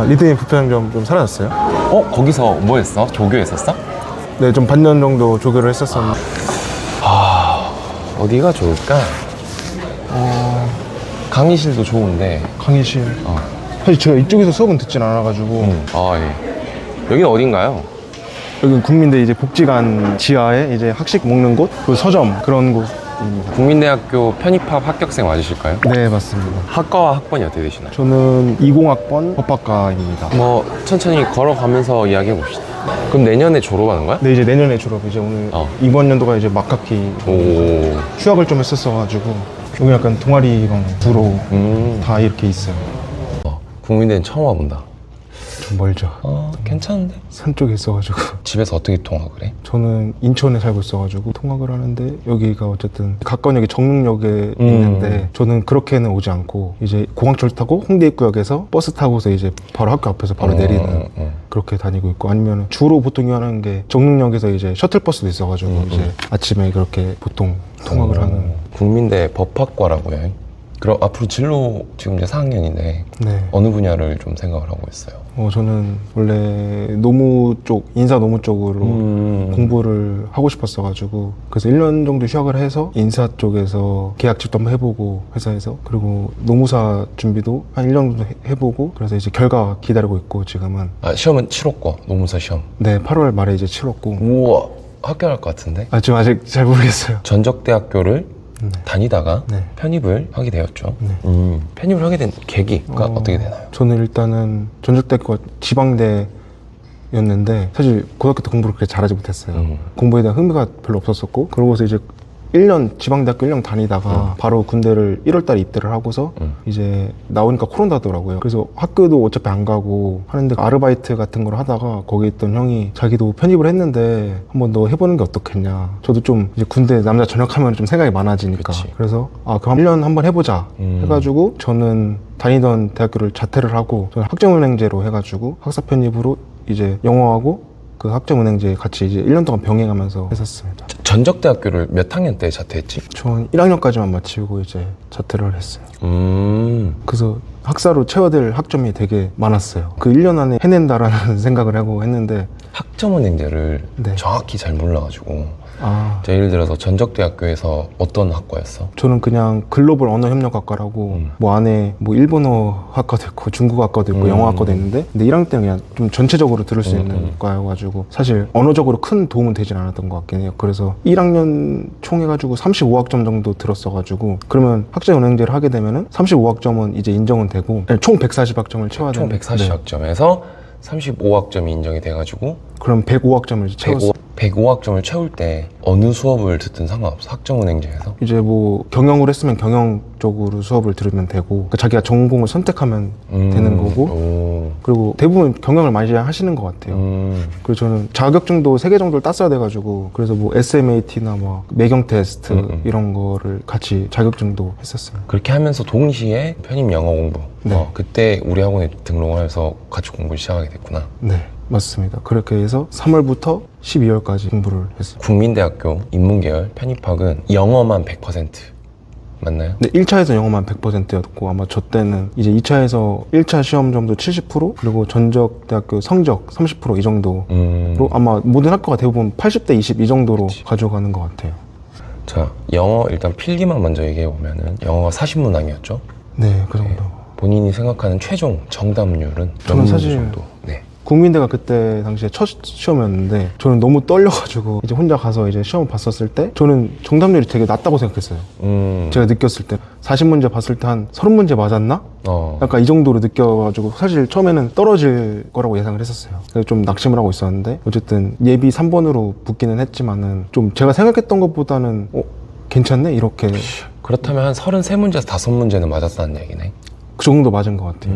리드인 부편점 좀 사라졌어요. 거기서 뭐 했어? 조교했었어? 네, 좀 반년 정도 조교를 했었었는데. 어디가 좋을까? 강의실도 좋은데. 강의실. 사실 제가 이쪽에서 수업은 듣진 않아가지고. 예. 여기는 어딘가요? 여기 국민대 이제 복지관 지하에 이제 학식 먹는 곳, 그 서점 그런 곳입니다. 국민대학교 편입학 합격생 맞으실까요? 네, 맞습니다. 학과와 학번이 어떻게 되시나요? 저는 20학번 법학과입니다. 뭐 천천히 걸어가면서 이야기해 봅시다. 그럼 내년에 졸업하는 거야? 네, 이제 내년에 졸업. 이제 오늘 이번 연도가 이제 막학기. 오. 휴학을 좀 했었어가지고 여기 약간 동아리방 주로 다 이렇게 있어요. 국민대는 처음 와본다. 좀 멀죠. 괜찮은데? 산 쪽에 있어가지고. 집에서 어떻게 통학을 해? 저는 인천에 살고 있어가지고 통학을 하는데 여기가 어쨌든 가까운 역이 정릉역에 있는데 저는 그렇게는 오지 않고 이제 공항철 타고 홍대 입구역에서 버스 타고서 이제 바로 학교 앞에서 바로 내리는 그렇게 다니고 있고, 아니면 주로 보통 이용하는 게 정릉역에서 이제 셔틀버스도 있어가지고 이제 아침에 그렇게 보통 통학을 하는. 국민대 법학과라고요. 그럼 앞으로 진로 지금 이제 4학년인데 네. 어느 분야를 좀 생각을 하고 있어요? 저는 원래 노무 쪽, 인사 노무 쪽으로 공부를 하고 싶었어가지고 그래서 1년 정도 휴학을 해서 인사 쪽에서 계약직도 한번 해보고 회사에서, 그리고 노무사 준비도 한 1년 정도 해보고 그래서 이제 결과 기다리고 있고 지금은. 시험은 치렀고 노무사 시험. 네, 8월 말에 이제 치렀고. 우와, 합격할 것 같은데? 지금 아직 잘 모르겠어요. 전적대학교를 다니다가 네. 편입을 하게 되었죠. 네. 편입을 하게 된 계기가 어떻게 되나요? 저는 일단은 전적대학교가 지방대였는데 사실 고등학교 때 공부를 그렇게 잘하지 못했어요. 공부에 대한 흥미가 별로 없었었고, 그러고서 이제 1년 지방대학교 1년 다니다가 바로 군대를 1월달에 입대를 하고서 이제 나오니까 코로나더라고요. 그래서 학교도 어차피 안 가고 하는데 아르바이트 같은 걸 하다가 거기 있던 형이 자기도 편입을 했는데 한번 너 해보는 게 어떻겠냐. 저도 좀 이제 군대 남자 전역하면 좀 생각이 많아지니까. 그치. 그래서 그럼 1년 한번 해보자 해가지고 저는 다니던 대학교를 자퇴를 하고 저는 학점은행제로 해가지고 학사 편입으로 이제 영어하고 그 학점은행제 같이 이제 1년 동안 병행하면서 했었습니다. 전적대학교를 몇 학년 때 자퇴했지? 전 1학년까지만 마치고 이제 자퇴를 했어요. 그래서 학사로 채워야 될 학점이 되게 많았어요. 그 1년 안에 해낸다라는 생각을 하고 했는데 학점은행제를 네. 정확히 잘 몰라가지고 자, 예를 들어서 전적대학교에서 어떤 학과였어? 저는 그냥 글로벌 언어협력학과라고 뭐 안에 뭐 일본어 학과도 있고 중국어 학과도 있고 영어 학과도 있는데, 근데 1학년 때는 그냥 좀 전체적으로 들을 수 있는 과여가지고 사실 언어적으로 큰 도움은 되진 않았던 것 같긴 해요. 그래서 1학년 총 해가지고 35학점 정도 들었어가지고 그러면 학점은행제를 하게 되면은 35학점은 이제 인정은 되고 총 140학점을 채워야 총 되는. 140학점에서 35학점이 인정이 돼가지고 그럼 105학점을 채웠어요. 105학점을 채울 때 어느 수업을 듣든 상관없어? 학점은행제에서? 이제 뭐 경영을 했으면 경영 쪽으로 수업을 들으면 되고, 그러니까 자기가 전공을 선택하면 되는 거고, 그리고 대부분 경영을 많이 하시는 것 같아요. 그리고 저는 자격증도 3개 정도를 땄어야 돼가지고 그래서 뭐 SMAT나 뭐 매경 테스트 이런 거를 같이 자격증도 했었어요. 그렇게 하면서 동시에 편입 영어 공부. 네. 그때 우리 학원에 등록을 해서 같이 공부를 시작하게 됐구나. 네, 맞습니다. 그렇게 해서 3월부터 12월까지 공부를 했어요. 국민대학교 인문계열 편입학은 영어만 100% 맞나요? 근데 1차에서 영어만 100%였고 아마 저 때는 이제 2차에서 1차 시험 점수 70% 그리고 전적대학교 성적 30% 이 정도로 아마 모든 학교가 대부분 80대 20 이 정도로 가져가는 것 같아요. 자, 영어 일단 필기만 먼저 얘기해보면은 영어가 40문항이었죠? 네, 그 정도. 본인이 생각하는 최종 정답률은 몇 저는 문제 사실 정도? 네. 국민대가 그때 당시에 첫 시험이었는데 저는 너무 떨려가지고 이제 혼자 가서 이제 시험을 봤었을 때 저는 정답률이 되게 낮다고 생각했어요. 제가 느꼈을 때 40문제 봤을 때 한 30문제 맞았나? 약간 이 정도로 느껴가지고 사실 처음에는 떨어질 거라고 예상을 했었어요. 그래서 좀 낙심을 하고 있었는데 어쨌든 예비 3번으로 붙기는 했지만은 좀 제가 생각했던 것보다는 괜찮네? 이렇게. 그렇다면 한 33문제에서 5문제는 맞았다는 얘기네. 그 정도 맞은 것 같아요.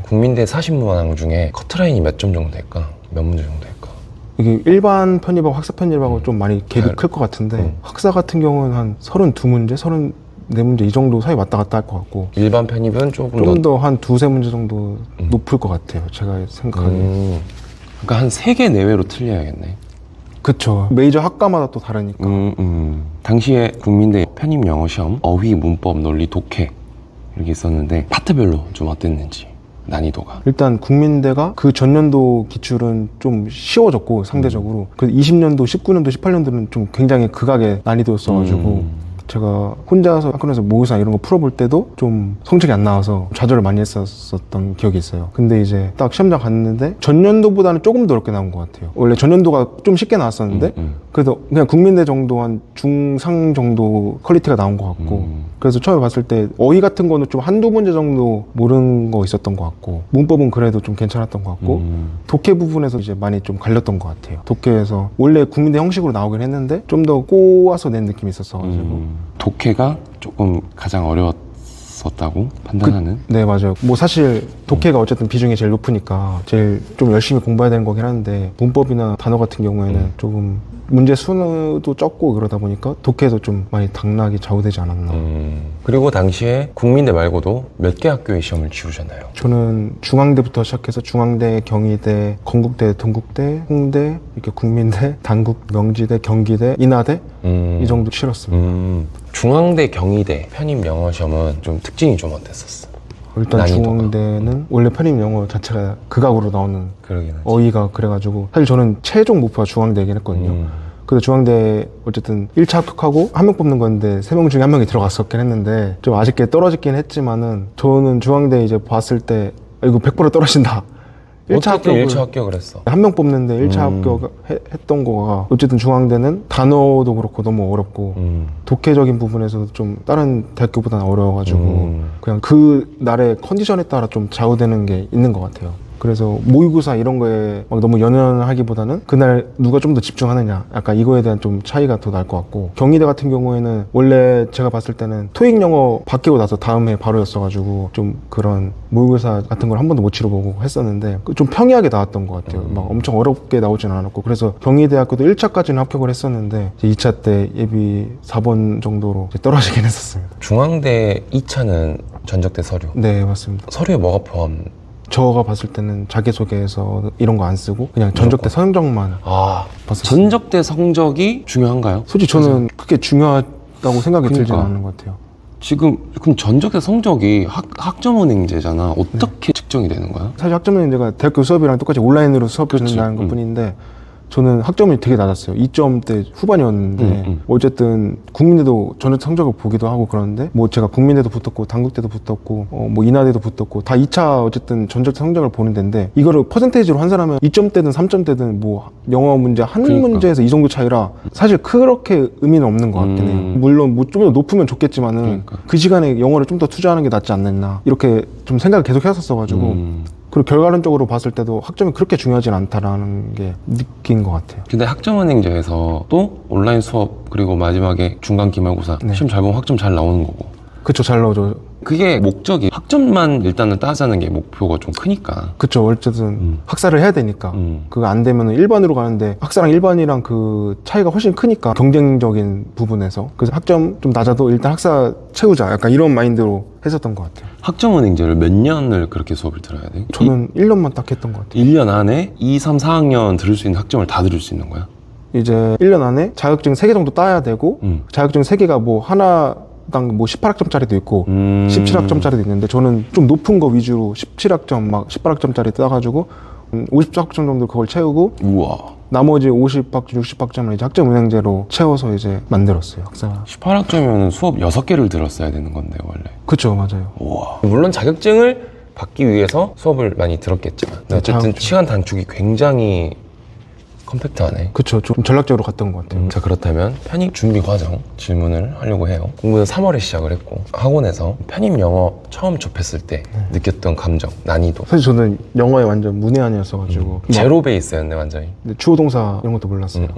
국민대 40문항 중에 커트라인이 몇 점 정도 될까? 몇 문제 정도 될까? 이게 일반 편입하고 학사 편입하고 좀 많이 갭이 클 것 같은데 학사 같은 경우는 한 32문제, 34문제 이 정도 사이 왔다 갔다 할 것 같고 일반 편입은 조금 더 한 2-3문제 정도 높을 것 같아요. 제가 생각하기에. 그러니까 한 3개 내외로 틀려야겠네. 그쵸. 메이저 학과마다 또 다르니까. 당시에 국민대 편입 영어 시험 어휘, 문법, 논리, 독해 이렇게 있었는데 파트별로 좀 어땠는지. 난이도가? 일단 국민대가 그 전년도 기출은 좀 쉬워졌고 상대적으로 그 20년도, 19년도, 18년도는 좀 굉장히 극악의 난이도였어가지고 제가 혼자서 학교에서 모의고사 이런 거 풀어볼 때도 좀 성적이 안 나와서 좌절을 많이 했었던 기억이 있어요. 근데 이제 딱 시험장 갔는데 전년도보다는 조금 더 어렵게 나온 것 같아요. 원래 전년도가 좀 쉽게 나왔었는데 그래도 그냥 국민대 정도 한 중상 정도 퀄리티가 나온 것 같고 그래서 처음에 봤을 때 어휘 같은 거는 좀 한두 문제 정도 모르는 거 있었던 것 같고 문법은 그래도 좀 괜찮았던 것 같고 독해 부분에서 이제 많이 좀 갈렸던 것 같아요. 독해에서 원래 국민대 형식으로 나오긴 했는데 좀 더 꼬아서 낸 느낌이 있었어가지고 독해가 조금 가장 어려웠었다고 판단하는? 네, 맞아요. 뭐 사실 독해가 어쨌든 비중이 제일 높으니까 제일 좀 열심히 공부해야 되는 거긴 한데 문법이나 단어 같은 경우에는 조금 문제 수도 적고 그러다 보니까 독해에서 좀 많이 당락이 좌우되지 않았나. 그리고 당시에 국민대 말고도 몇 개 학교의 시험을 치르셨나요? 저는 중앙대부터 시작해서 중앙대, 경희대, 건국대, 동국대, 홍대, 이렇게 국민대, 단국, 명지대, 경기대, 인하대 이 정도 치렀습니다. 중앙대, 경희대 편입 영어 시험은 좀 특징이 좀 어땠었어? 일단 난이도가. 중앙대는 원래 편입 영어 자체가 극악으로 나오는 그러긴 하지. 어휘가 그래가지고 사실 저는 최종 목표가 중앙대이긴 했거든요. 그래서 중앙대 어쨌든 1차 합격하고 한 명 뽑는 건데 3명 중에 1명이 들어갔었긴 했는데 좀 아쉽게 떨어지긴 했지만은 저는 중앙대 이제 봤을 때 이거 100% 떨어진다. 1차 어떻게 1차 합격을 했어? 한 명 뽑는데 1차 합격했던 거가 어쨌든 중앙대는 단어도 그렇고 너무 어렵고 독해적인 부분에서도 좀 다른 대학교보다는 어려워가지고 그냥 그 날의 컨디션에 따라 좀 좌우되는 게 있는 것 같아요. 그래서 모의고사 이런 거에 막 너무 연연하기보다는 그날 누가 좀 더 집중하느냐 약간 이거에 대한 좀 차이가 더 날 것 같고 경희대 같은 경우에는 원래 제가 봤을 때는 토익 영어 바뀌고 나서 다음 해 바로였어가지고 좀 그런 모의고사 같은 걸 한 번도 못 치러보고 했었는데 좀 평이하게 나왔던 것 같아요. 막 엄청 어렵게 나오진 않았고 그래서 경희대학교도 1차까지는 합격을 했었는데 이제 2차 때 예비 4번 정도로 이제 떨어지긴 했었습니다. 중앙대 2차는 전적대 서류. 네, 맞습니다. 서류에 뭐가 포함? 저가 봤을 때는 자기소개서 이런 거 안 쓰고 그냥 전적대 성적만 봤었어요. 전적대 성적이 중요한가요? 솔직히 저는 그게 중요하다고 생각이 들지는 않는 것 같아요. 지금 그럼 전적대 성적이 학점은행제잖아. 어떻게 측정이 되는 거야? 사실 학점은행제가 대학교 수업이랑 똑같이 온라인으로 수업 듣는다는 것 뿐인데 저는 학점이 되게 낮았어요. 2점대 후반이었는데 어쨌든 국민대도 전적 성적을 보기도 하고 그러는데 뭐 제가 국민대도 붙었고 단국대도 붙었고 뭐 인하대도 붙었고 다 2차 어쨌든 전적대 성적을 보는 데인데 이거를 퍼센테이지로 환산하면 2점대든 3점대든 뭐 영어 문제 한 문제에서 이 정도 차이라 사실 그렇게 의미는 없는 것 같긴 해요. 물론 뭐 좀 더 높으면 좋겠지만은 그 시간에 영어를 좀 더 투자하는 게 낫지 않겠나 이렇게 좀 생각을 계속 했었어가지고 그리고 결과론적으로 봤을 때도 학점이 그렇게 중요하진 않다라는 게 느낀 것 같아요. 근데 학점은행제에서 또 온라인 수업 그리고 마지막에 중간 기말고사 시험 잘 보면 학점 잘 나오는 거고. 그쵸, 잘 나오죠. 그게 목적이 학점만 일단은 따자는 게 목표가 좀 크니까. 그쵸, 어쨌든 학사를 해야 되니까 그거 안 되면 일반으로 가는데 학사랑 일반이랑 그 차이가 훨씬 크니까 경쟁적인 부분에서 그래서 학점 좀 낮아도 일단 학사 채우자 약간 이런 마인드로 했었던 것 같아요. 학점은행제를 몇 년을 그렇게 수업을 들어야 돼? 저는 1년만 딱 했던 것 같아요. 1년 안에 2, 3, 4학년 들을 수 있는 학점을 다 들을 수 있는 거야? 이제 1년 안에 자격증 3개 정도 따야 되고 자격증 3개가 뭐 하나당 뭐 18학점짜리도 있고 17학점짜리도 있는데 저는 좀 높은 거 위주로 17학점 막 18학점짜리 따가지고 50학점 정도 그걸 채우고 우와. 나머지 50학점, 60학점을 이제 학점은행제로 채워서 이제 만들었어요, 학사. 18학점이면 수업 6개를 들었어야 되는 건데, 원래. 그쵸, 맞아요. 우와. 물론 자격증을 받기 위해서 수업을 많이 들었겠지만. 어쨌든 자격증. 시간 단축이 굉장히 컴팩트하네. 그쵸, 좀 전략적으로 갔던 것 같아요. 자, 그렇다면 편입 준비 과정 질문을 하려고 해요. 공부는 3월에 시작을 했고 학원에서 편입 영어 처음 접했을 때 느꼈던 감정, 난이도. 사실 저는 영어에 완전 문외한이었어가지고 제로 베이스였네 완전히. 근데 주어 동사 이런 것도 몰랐어요.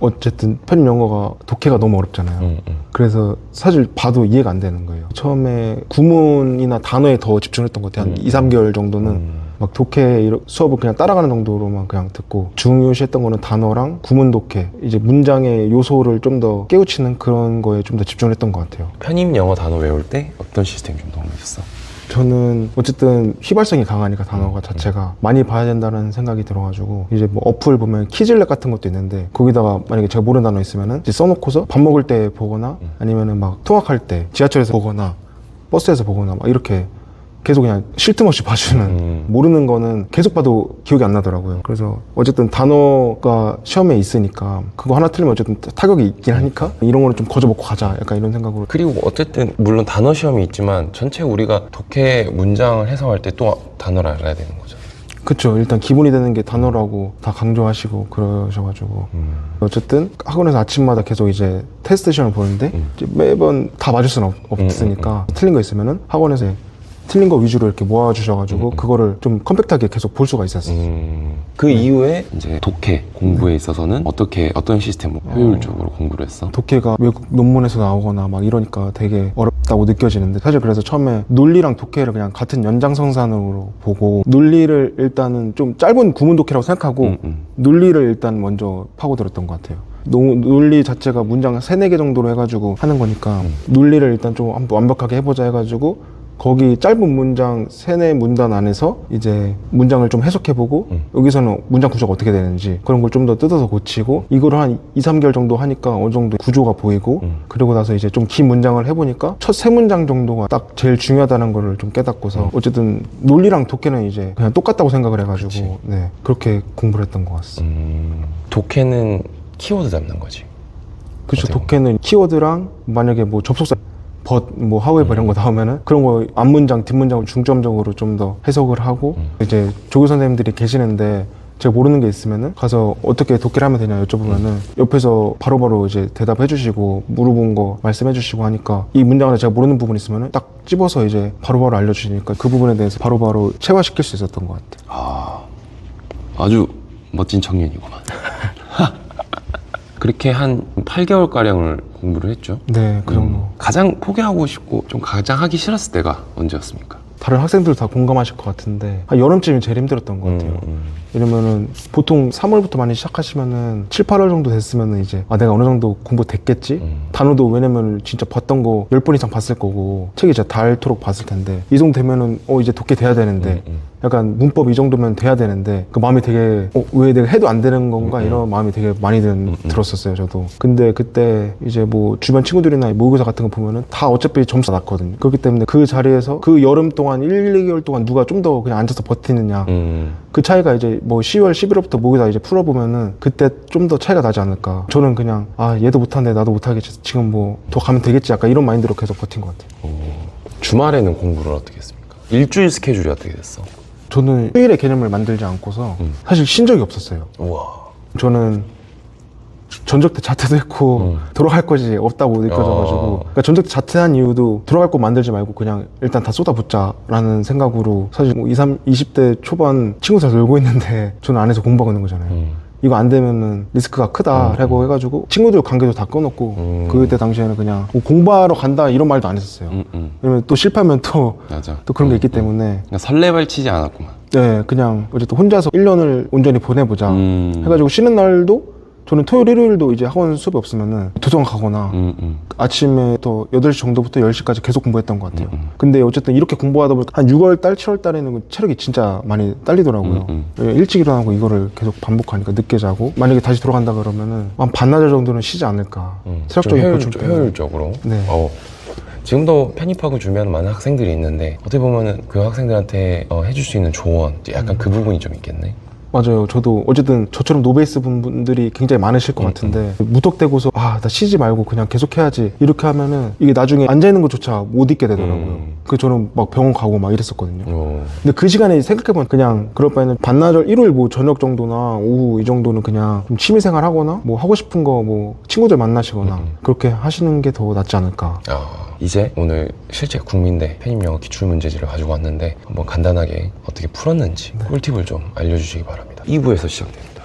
어쨌든 편입 영어가 독해가 너무 어렵잖아요. 그래서 사실 봐도 이해가 안 되는 거예요. 처음에 구문이나 단어에 더 집중했던 것 같아요. 한 2, 3개월 정도는 막 독해 수업을 그냥 따라가는 정도로만 그냥 듣고 중요시했던 거는 단어랑 구문 독해, 이제 문장의 요소를 좀 더 깨우치는 그런 거에 좀 더 집중을 했던 것 같아요. 편입 영어 단어 외울 때 어떤 시스템이 좀 도움이 됐어? 저는 어쨌든 휘발성이 강하니까 단어가 자체가 많이 봐야 된다는 생각이 들어가지고 이제 뭐 어플 보면 키즐렛 같은 것도 있는데 거기다가 만약에 제가 모르는 단어 있으면은 이제 써놓고서 밥 먹을 때 보거나 아니면은 막 통학할 때 지하철에서 보거나 버스에서 보거나 막 이렇게 계속 그냥 쉴 틈 없이 봐주는 모르는 거는 계속 봐도 기억이 안 나더라고요. 그래서 어쨌든 단어가 시험에 있으니까 그거 하나 틀리면 어쨌든 타격이 있긴 하니까 이런 거는 좀 거저먹고 가자 약간 이런 생각으로. 그리고 어쨌든 물론 단어 시험이 있지만 전체 우리가 독해 문장을 해석할 때 또 단어를 알아야 되는 거죠. 그쵸. 일단 기본이 되는 게 단어라고 다 강조하시고 그러셔가지고 어쨌든 학원에서 아침마다 계속 이제 테스트 시험을 보는데 이제 매번 다 맞을 수는 없으니까 틀린 거 있으면은 학원에서 틀린 거 위주로 이렇게 모아주셔가지고 그거를 좀 컴팩트하게 계속 볼 수가 있었어요. 그 이후에 이제 독해 공부에 있어서는 어떤 시스템으로 효율적으로 공부를 했어? 독해가 외국 논문에서 나오거나 막 이러니까 되게 어렵다고 느껴지는데 사실 그래서 처음에 논리랑 독해를 그냥 같은 연장선상으로 보고 논리를 일단은 좀 짧은 구문 독해라고 생각하고 논리를 일단 먼저 파고들었던 것 같아요. 논리 자체가 문장 3-4개 정도로 해가지고 하는 거니까 논리를 일단 좀 한번 완벽하게 해보자 해가지고 거기 짧은 문장 3-4문단 안에서 이제 문장을 좀 해석해보고 여기서는 문장 구조가 어떻게 되는지 그런 걸 좀 더 뜯어서 고치고 이거를 한 2-3개월 정도 하니까 어느 정도 구조가 보이고 그리고 나서 이제 좀 긴 문장을 해보니까 첫 3문장 정도가 딱 제일 중요하다는 거를 좀 깨닫고서 어쨌든 논리랑 독해는 이제 그냥 똑같다고 생각을 해가지고 네, 그렇게 공부를 했던 것 같습니다. 독해는 키워드 잡는 거지. 그렇죠. 독해는 키워드랑 만약에 뭐 접속사 뭐 하우에버 이런 거 나오면은 그런 거 앞문장 뒷문장을 중점적으로 좀 더 해석을 하고 이제 조교 선생님들이 계시는데 제가 모르는 게 있으면은 가서 어떻게 독해를 하면 되냐 여쭤보면은 옆에서 바로바로 이제 대답해 주시고 물어본 거 말씀해 주시고 하니까 이 문장 안에 제가 모르는 부분 있으면은 딱 집어서 이제 바로바로 알려주시니까 그 부분에 대해서 바로바로 체화시킬 수 있었던 것 같아요. 아주 멋진 청년이구만. 그렇게 한 8개월가량을 공부를 했죠. 네, 그 정도. 가장 포기하고 싶고 좀 가장 하기 싫었을 때가 언제였습니까? 다른 학생들 다 공감하실 것 같은데 한 여름쯤이 제일 힘들었던 것 같아요. 왜냐면은 보통 3월부터 많이 시작하시면은 7, 8월 정도 됐으면은 이제 내가 어느 정도 공부 됐겠지? 단어도 왜냐면 진짜 봤던 거 10번 이상 봤을 거고 책이 진짜 닳도록 봤을 텐데 이 정도 되면은 이제 독해 돼야 되는데 약간 문법 이 정도면 돼야 되는데 그 마음이 되게 왜 내가 해도 안 되는 건가 이런 마음이 되게 많이 들었었어요 저도. 근데 그때 이제 뭐 주변 친구들이나 모의고사 같은 거 보면은 다 어차피 점수가 낮거든요. 그렇기 때문에 그 자리에서 그 여름 동안 1, 2개월 동안 누가 좀 더 그냥 앉아서 버티느냐 그 차이가 이제 뭐 10월, 11월부터 모의고사 이제 풀어보면은 그때 좀 더 차이가 나지 않을까. 저는 그냥 얘도 못하네 나도 못하겠지 지금 뭐 더 가면 되겠지 약간 이런 마인드로 계속 버틴 것 같아요. 주말에는 공부를 어떻게 했습니까? 일주일 스케줄이 어떻게 됐어? 저는 휴일의 개념을 만들지 않고서 사실 쉰 적이 없었어요. 우와. 저는 전적 때 자퇴도 했고 돌아갈 것이 없다고 느껴져가지고 그러니까 전적 때 자퇴한 이유도 돌아갈 거 만들지 말고 그냥 일단 다 쏟아붓자라는 생각으로 사실 뭐 20대 초반 친구들 놀고 있는데 저는 안에서 공부하고 있는 거잖아요. 이거 안 되면은 리스크가 크다라고 해가지고 친구들 관계도 다 끊었고 그때 당시에는 그냥 뭐 공부하러 간다 이런 말도 안 했었어요. 왜냐면 또 실패하면 또 그런 게 있기 때문에 그러니까 설레발치지 않았구만. 네, 그냥 어쨌든 혼자서 1년을 온전히 보내보자 해가지고 쉬는 날도 저는 토요일, 일요일도 이제 학원 수업이 없으면은 도서관 가거나 아침에 또 8시 정도부터 10시까지 계속 공부했던 것 같아요. 근데 어쨌든 이렇게 공부하다 보니까 한 6월 달, 7월 달에는 체력이 진짜 많이 딸리더라고요. 일찍 일어나고 이거를 계속 반복하니까 늦게 자고 만약에 다시 돌아간다 그러면은 한 반나절 정도는 쉬지 않을까. 체력적인 보충 때문에. 효율적으로. 네. 지금도 편입하고 준비하는 많은 학생들이 있는데 어떻게 보면은 그 학생들한테 해줄 수 있는 조언 약간 그 부분이 좀 있겠네. 맞아요. 저도 어쨌든 저처럼 노베이스 분들이 굉장히 많으실 것 같은데 무턱대고서 나 쉬지 말고 그냥 계속 해야지 이렇게 하면은 이게 나중에 앉아있는 것조차 못 있게 되더라고요. 그래서 저는 막 병원 가고 막 이랬었거든요. 근데 그 시간에 생각해보면 그냥 그럴 바에는 반나절 일요일 뭐 저녁 정도나 오후 이 정도는 그냥 좀 취미생활 하거나 뭐 하고 싶은 거 뭐 친구들 만나시거나 그렇게 하시는 게 더 낫지 않을까. 이제 오늘 실제 국민대 편입영어 기출문제지를 가지고 왔는데 한번 간단하게 어떻게 풀었는지 꿀팁을 좀 알려주시기 바랍니다. 2부에서 시작됩니다.